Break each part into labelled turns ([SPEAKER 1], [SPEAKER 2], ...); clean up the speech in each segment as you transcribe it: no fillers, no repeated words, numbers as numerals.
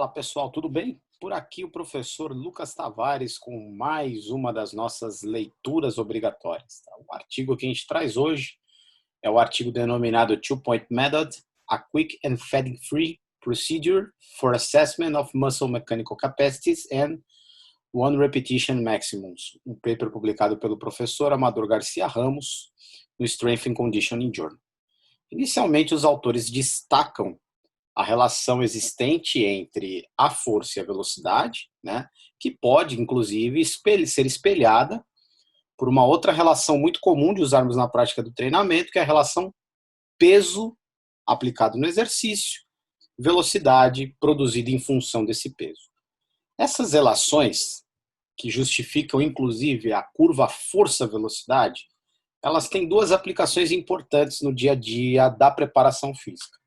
[SPEAKER 1] Fala pessoal, tudo bem? Por aqui o professor Lucas Tavares com mais uma das nossas leituras obrigatórias. Tá? O artigo que a gente traz hoje é o artigo denominado Two-Point Method, a Quick and Fatigue-Free Procedure for Assessment of Muscle Mechanical Capacities and One Repetition Maximums, um paper publicado pelo professor Amador Garcia Ramos no Strength and Conditioning Journal. Inicialmente, os autores destacam a relação existente entre a força e a velocidade, né, que pode, inclusive, ser espelhada por uma outra relação muito comum de usarmos na prática do treinamento, que é a relação peso aplicado no exercício, velocidade produzida em função desse peso. Essas relações, que justificam, inclusive, a curva força-velocidade, elas têm duas aplicações importantes no dia a dia da preparação física.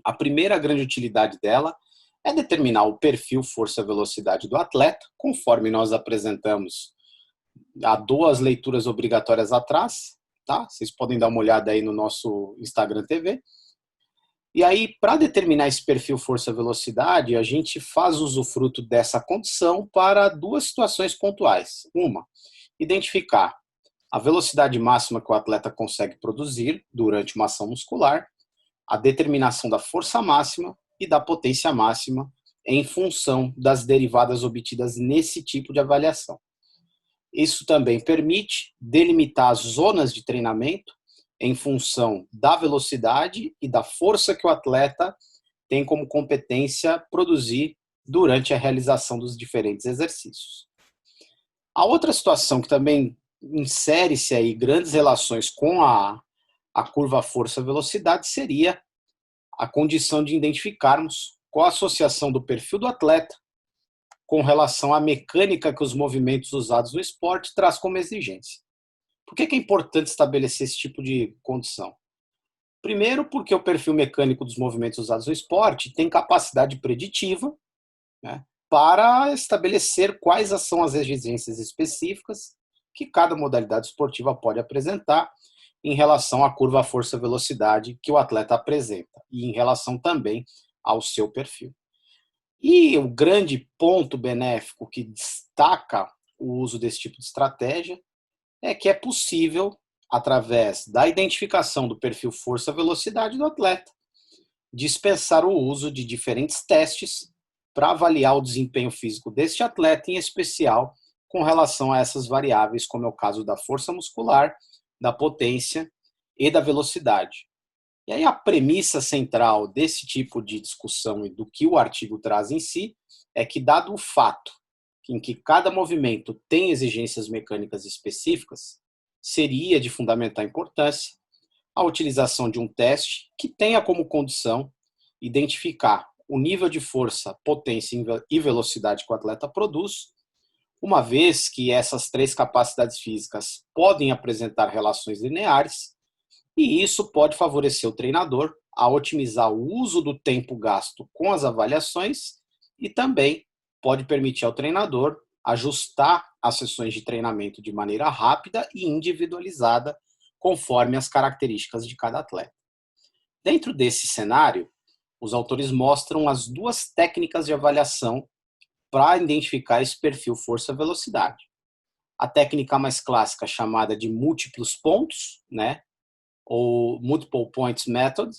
[SPEAKER 1] A primeira grande utilidade dela é determinar o perfil força-velocidade do atleta, conforme nós apresentamos há duas leituras obrigatórias atrás, tá? Vocês podem dar uma olhada aí no nosso Instagram TV. E aí, para determinar esse perfil força-velocidade, a gente faz usufruto dessa condição para duas situações pontuais. Uma, identificar a velocidade máxima que o atleta consegue produzir durante uma ação muscular, a determinação da força máxima e da potência máxima em função das derivadas obtidas nesse tipo de avaliação. Isso também permite delimitar as zonas de treinamento em função da velocidade e da força que o atleta tem como competência produzir durante a realização dos diferentes exercícios. A outra situação que também insere-se aí grandes relações com a curva força-velocidade seria a condição de identificarmos qual a associação do perfil do atleta com relação à mecânica que os movimentos usados no esporte traz como exigência. Por que é importante estabelecer esse tipo de condição? Primeiro, porque o perfil mecânico dos movimentos usados no esporte tem capacidade preditiva, né, para estabelecer quais são as exigências específicas que cada modalidade esportiva pode apresentar em relação à curva força-velocidade que o atleta apresenta e em relação também ao seu perfil. E o grande ponto benéfico que destaca o uso desse tipo de estratégia é que é possível, através da identificação do perfil força-velocidade do atleta, dispensar o uso de diferentes testes para avaliar o desempenho físico deste atleta, em especial com relação a essas variáveis, como é o caso da força muscular, da potência e da velocidade. E aí a premissa central desse tipo de discussão e do que o artigo traz em si é que, dado o fato em que cada movimento tem exigências mecânicas específicas, seria de fundamental importância a utilização de um teste que tenha como condição identificar o nível de força, potência e velocidade que o atleta produz, uma vez que essas três capacidades físicas podem apresentar relações lineares, e isso pode favorecer o treinador a otimizar o uso do tempo gasto com as avaliações e também pode permitir ao treinador ajustar as sessões de treinamento de maneira rápida e individualizada, conforme as características de cada atleta. Dentro desse cenário, os autores mostram as duas técnicas de avaliação para identificar esse perfil força-velocidade. A técnica mais clássica, chamada de múltiplos pontos, né, ou Multiple Points Method,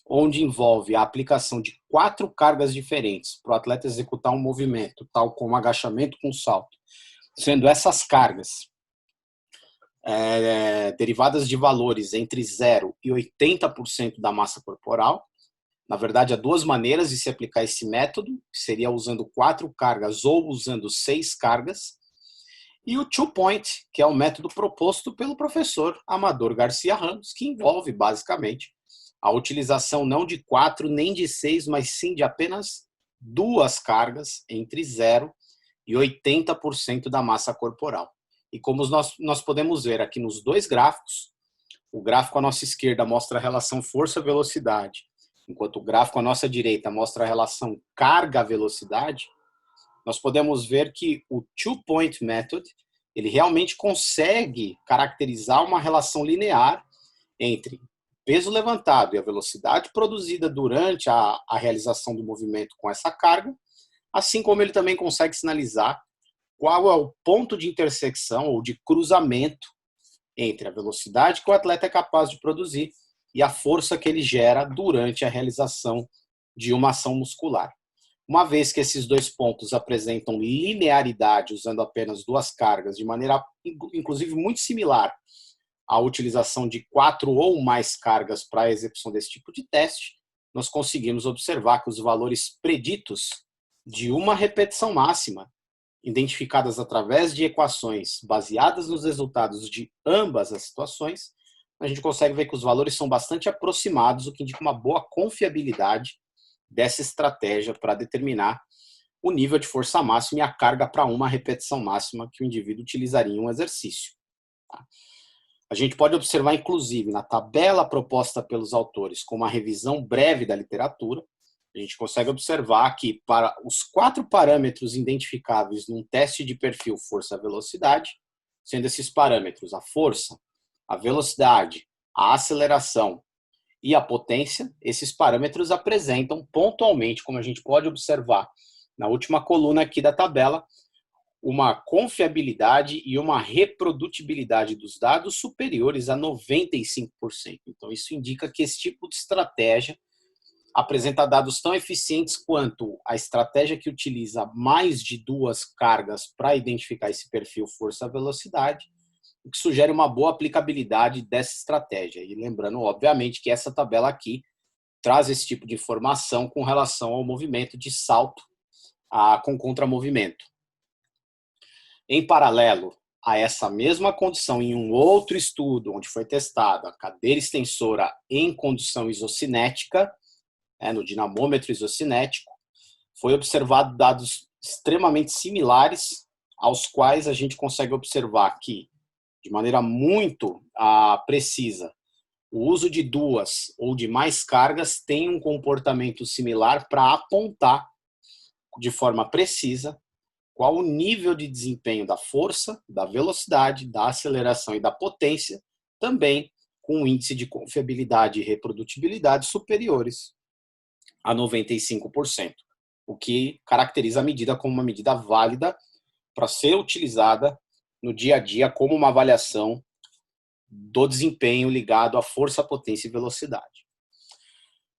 [SPEAKER 1] onde envolve a aplicação de 4 cargas diferentes para o atleta executar um movimento, tal como agachamento com salto, sendo essas cargas derivadas de valores entre 0 e 80% da massa corporal. Na verdade, há duas maneiras de se aplicar esse método, que seria usando 4 cargas ou usando 6 cargas. E o two-point, que é o método proposto pelo professor Amador Garcia Ramos, que envolve, basicamente, a utilização não de 4 nem de 6, mas sim de apenas 2 cargas entre 0 e 80% da massa corporal. E como nós podemos ver aqui nos dois gráficos, o gráfico à nossa esquerda mostra a relação força-velocidade, enquanto o gráfico à nossa direita mostra a relação carga-velocidade, nós podemos ver que o two-point method, ele realmente consegue caracterizar uma relação linear entre peso levantado e a velocidade produzida durante a realização do movimento com essa carga, assim como ele também consegue sinalizar qual é o ponto de intersecção ou de cruzamento entre a velocidade que o atleta é capaz de produzir e a força que ele gera durante a realização de uma ação muscular. Uma vez que esses dois pontos apresentam linearidade usando apenas duas cargas, de maneira inclusive muito similar à utilização de 4 ou mais cargas para a execução desse tipo de teste, nós conseguimos observar que os valores preditos de uma repetição máxima, identificadas através de equações baseadas nos resultados de ambas as situações, a gente consegue ver que os valores são bastante aproximados, o que indica uma boa confiabilidade dessa estratégia para determinar o nível de força máxima e a carga para uma repetição máxima que o indivíduo utilizaria em um exercício. A gente pode observar, inclusive, na tabela proposta pelos autores com uma revisão breve da literatura, a gente consegue observar que para os 4 parâmetros identificáveis num teste de perfil força-velocidade, sendo esses parâmetros a força, a velocidade, a aceleração e a potência, esses parâmetros apresentam pontualmente, como a gente pode observar na última coluna aqui da tabela, uma confiabilidade e uma reprodutibilidade dos dados superiores a 95%. Então, isso indica que esse tipo de estratégia apresenta dados tão eficientes quanto a estratégia que utiliza mais de 2 cargas para identificar esse perfil força-velocidade, o que sugere uma boa aplicabilidade dessa estratégia. E lembrando, obviamente, que essa tabela aqui traz esse tipo de informação com relação ao movimento de salto com contramovimento. Em paralelo a essa mesma condição, em um outro estudo onde foi testada a cadeira extensora em condição isocinética, no dinamômetro isocinético, foi observado dados extremamente similares, aos quais a gente consegue observar que, de maneira muito precisa, o uso de 2 ou de mais cargas tem um comportamento similar para apontar de forma precisa qual o nível de desempenho da força, da velocidade, da aceleração e da potência, também com um índice de confiabilidade e reprodutibilidade superiores a 95%, o que caracteriza a medida como uma medida válida para ser utilizada no dia a dia como uma avaliação do desempenho ligado à força, potência e velocidade.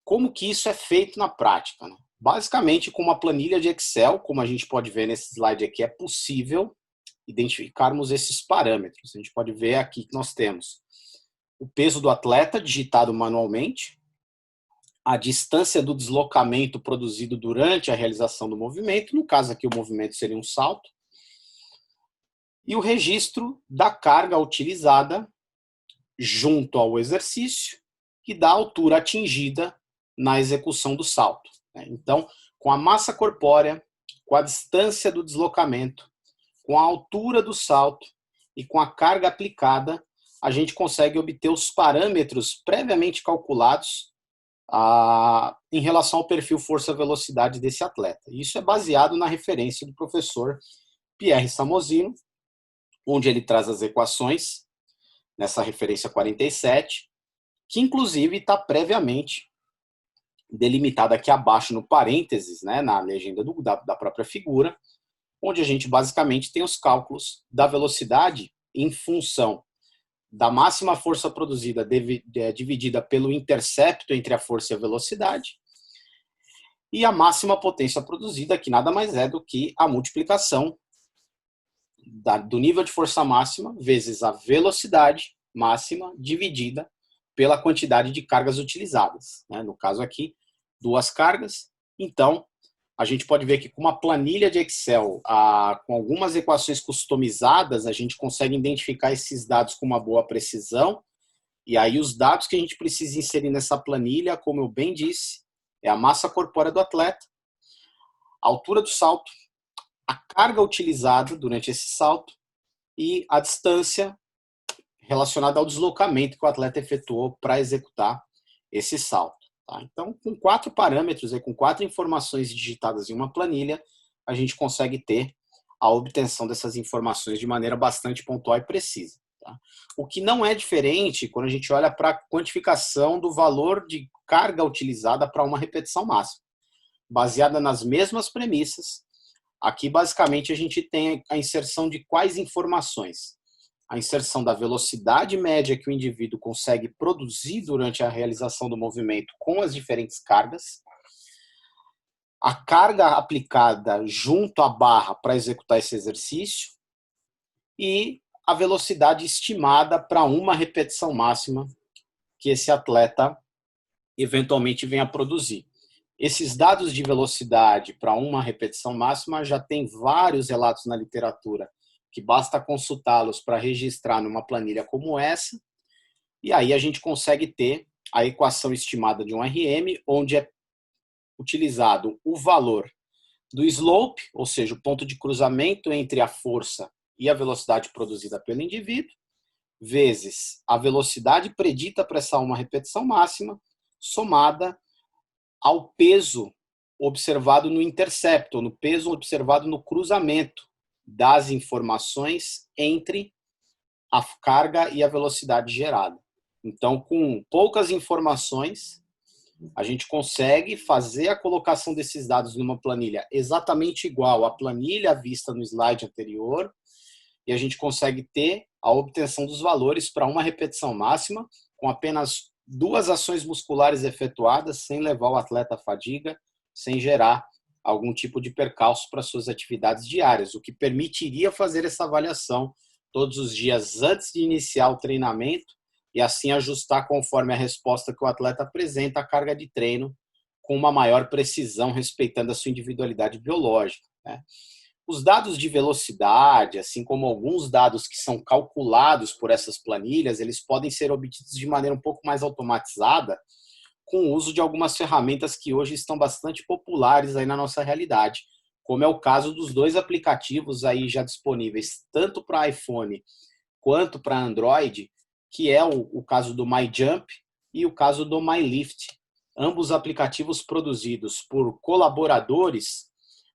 [SPEAKER 1] Como que isso é feito na prática, né? Basicamente, com uma planilha de Excel, como a gente pode ver nesse slide aqui, é possível identificarmos esses parâmetros. A gente pode ver aqui que nós temos o peso do atleta digitado manualmente, a distância do deslocamento produzido durante a realização do movimento, no caso aqui o movimento seria um salto, e o registro da carga utilizada junto ao exercício e da altura atingida na execução do salto. Então, com a massa corpórea, com a distância do deslocamento, com a altura do salto e com a carga aplicada, a gente consegue obter os parâmetros previamente calculados em relação ao perfil força-velocidade desse atleta. Isso é baseado na referência do professor Pierre Samozino, onde ele traz as equações, nessa referência 47, que inclusive está previamente delimitada aqui abaixo no parênteses, na legenda da própria figura, onde a gente basicamente tem os cálculos da velocidade em função da máxima força produzida dividida pelo intercepto entre a força e a velocidade, e a máxima potência produzida, que nada mais é do que a multiplicação do nível de força máxima vezes a velocidade máxima dividida pela quantidade de cargas utilizadas. No caso aqui, 2 cargas. Então, a gente pode ver que com uma planilha de Excel, com algumas equações customizadas, a gente consegue identificar esses dados com uma boa precisão. E aí os dados que a gente precisa inserir nessa planilha, como eu bem disse, é a massa corpórea do atleta, a altura do salto, a carga utilizada durante esse salto e a distância relacionada ao deslocamento que o atleta efetuou para executar esse salto. Então, com 4 parâmetros, com 4 informações digitadas em uma planilha, a gente consegue ter a obtenção dessas informações de maneira bastante pontual e precisa. Tá? O que não é diferente quando a gente olha para a quantificação do valor de carga utilizada para uma repetição máxima. Baseada nas mesmas premissas, aqui basicamente a gente tem a inserção de quais informações? A inserção da velocidade média que o indivíduo consegue produzir durante a realização do movimento com as diferentes cargas, a carga aplicada junto à barra para executar esse exercício e a velocidade estimada para uma repetição máxima que esse atleta eventualmente venha a produzir. Esses dados de velocidade para uma repetição máxima já tem vários relatos na literatura, que basta consultá-los para registrar numa planilha como essa, e aí a gente consegue ter a equação estimada de um RM, onde é utilizado o valor do slope, ou seja, o ponto de cruzamento entre a força e a velocidade produzida pelo indivíduo, vezes a velocidade predita para essa uma repetição máxima, somada ao peso observado no intercepto, no peso observado no cruzamento das informações entre a carga e a velocidade gerada. Então, com poucas informações, a gente consegue fazer a colocação desses dados numa planilha exatamente igual à planilha vista no slide anterior, e a gente consegue ter a obtenção dos valores para uma repetição máxima com apenas 2 ações musculares efetuadas, sem levar o atleta à fadiga, sem gerar algum tipo de percalço para suas atividades diárias, o que permitiria fazer essa avaliação todos os dias antes de iniciar o treinamento e assim ajustar conforme a resposta que o atleta apresenta à carga de treino com uma maior precisão, respeitando a sua individualidade biológica, né? Os dados de velocidade, assim como alguns dados que são calculados por essas planilhas, eles podem ser obtidos de maneira um pouco mais automatizada com o uso de algumas ferramentas que hoje estão bastante populares aí na nossa realidade, como é o caso dos 2 aplicativos aí já disponíveis, tanto para iPhone quanto para Android, que é o caso do MyJump e o caso do MyLift, ambos aplicativos produzidos por colaboradores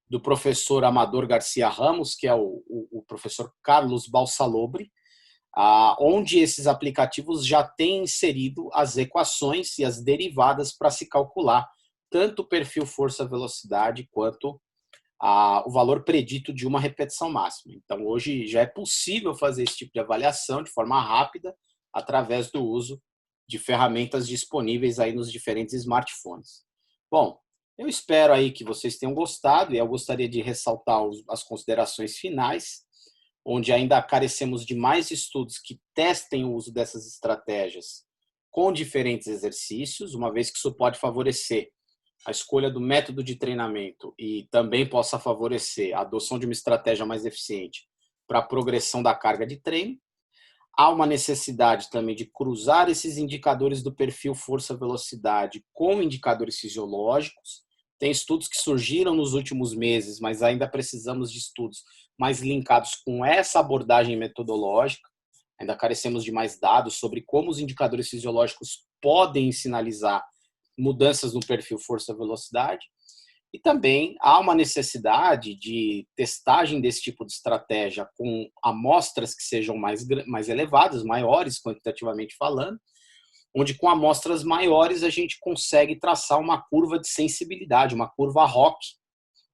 [SPEAKER 1] do professor Amador Garcia Ramos, que é o professor Carlos Balsalobre, onde esses aplicativos já têm inserido as equações e as derivadas para se calcular tanto o perfil força-velocidade quanto o valor predito de uma repetição máxima. Então, hoje já é possível fazer esse tipo de avaliação de forma rápida através do uso de ferramentas disponíveis aí nos diferentes smartphones. Bom, eu espero aí que vocês tenham gostado e eu gostaria de ressaltar as considerações finais, onde ainda carecemos de mais estudos que testem o uso dessas estratégias com diferentes exercícios, uma vez que isso pode favorecer a escolha do método de treinamento e também possa favorecer a adoção de uma estratégia mais eficiente para a progressão da carga de treino. Há uma necessidade também de cruzar esses indicadores do perfil força-velocidade com indicadores fisiológicos. Tem estudos que surgiram nos últimos meses, mas ainda precisamos de estudos mais linkados com essa abordagem metodológica. Ainda carecemos de mais dados sobre como os indicadores fisiológicos podem sinalizar mudanças no perfil força-velocidade. E também há uma necessidade de testagem desse tipo de estratégia com amostras que sejam mais elevadas, maiores, quantitativamente falando, onde com amostras maiores a gente consegue traçar uma curva de sensibilidade, uma curva ROC,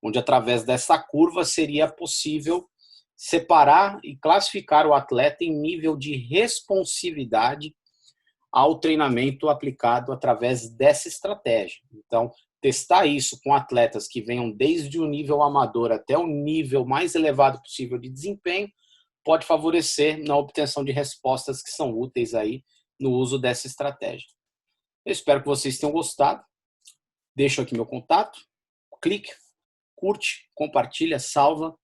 [SPEAKER 1] onde através dessa curva seria possível separar e classificar o atleta em nível de responsividade ao treinamento aplicado através dessa estratégia. Então, testar isso com atletas que venham desde o nível amador até o nível mais elevado possível de desempenho pode favorecer na obtenção de respostas que são úteis aí no uso dessa estratégia. Eu espero que vocês tenham gostado. Deixo aqui meu contato, clique, curte, compartilha, salva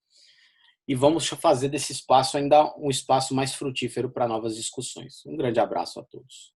[SPEAKER 1] e vamos fazer desse espaço ainda um espaço mais frutífero para novas discussões. Um grande abraço a todos.